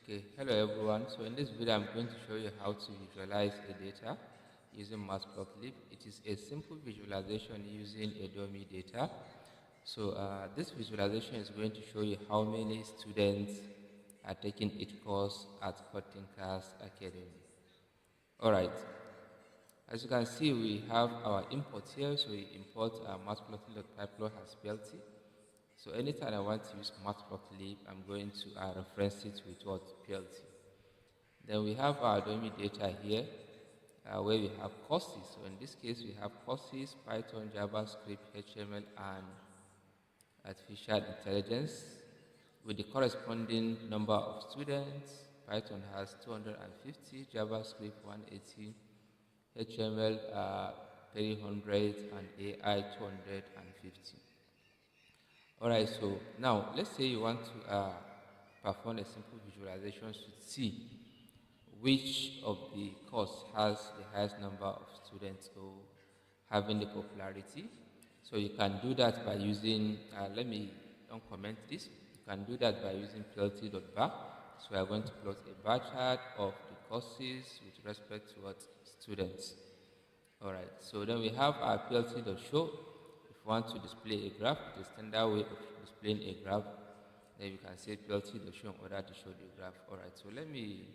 Okay, hello everyone. So in this video, I'm going to show you how to visualize a data using matplotlib. It is a simple visualization using a dummy data. So this visualization is going to show you how many students are taking each course at Cutting Class Academy. Alright, as you can see, we have our import here. So we import matplotlib.pyplot as PLT. So anytime I want to use matplotlib, I'm going to reference it with what? PLT. Then we have our dummy data here where we have courses. So in this case, we have courses, Python, JavaScript, HTML, and artificial intelligence with the corresponding number of students. Python has 250, JavaScript 180, HTML 300, and AI 250. Alright, so now let's say you want to perform a simple visualization to see which of the course has the highest number of students or having the popularity. So you can do that by using, let me uncomment this. You can do that by using plt.bar. So we are going to plot a bar chart of the courses with respect to what students. Alright, so then we have our plt.show. If you want to display a graph, the standard way of displaying a graph, then you can say plt.show in order to show the graph. Alright, so let me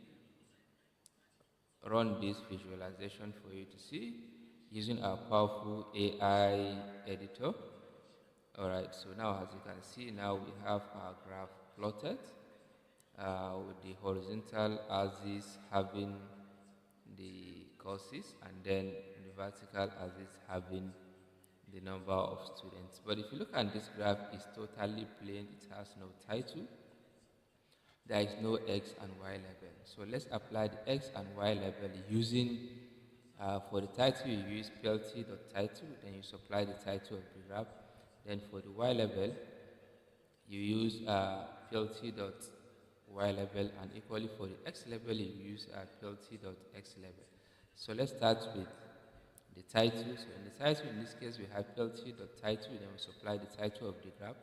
run this visualization for you to see using our powerful AI editor. Alright, so now as you can see, now we have our graph plotted with the horizontal axis having the courses and then the vertical axis having the number of students. But if you look at this graph, it's totally plain, it has no title. There is no X and Y label. So let's apply the X and Y label using, for the title you use plt.title, then you supply the title of the graph. Then for the Y label, you use plt.Y label, and equally for the X label, you use plt.X label. So let's start with the title. So in the title, in this case, we have plt.title, then we supply the title of the graph.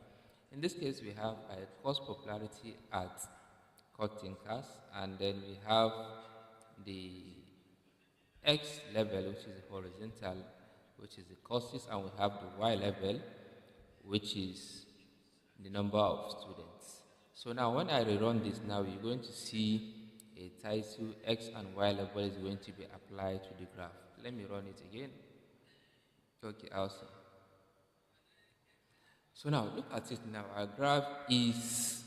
In this case, we have a course popularity at Cutting Class, and then we have the X level, which is horizontal, which is the courses, and we have the Y level, which is the number of students. So now when I rerun this now, you're going to see a title X and Y level is going to be applied to the graph. Let me run it again. Okay, awesome. So now look at it now. Our graph is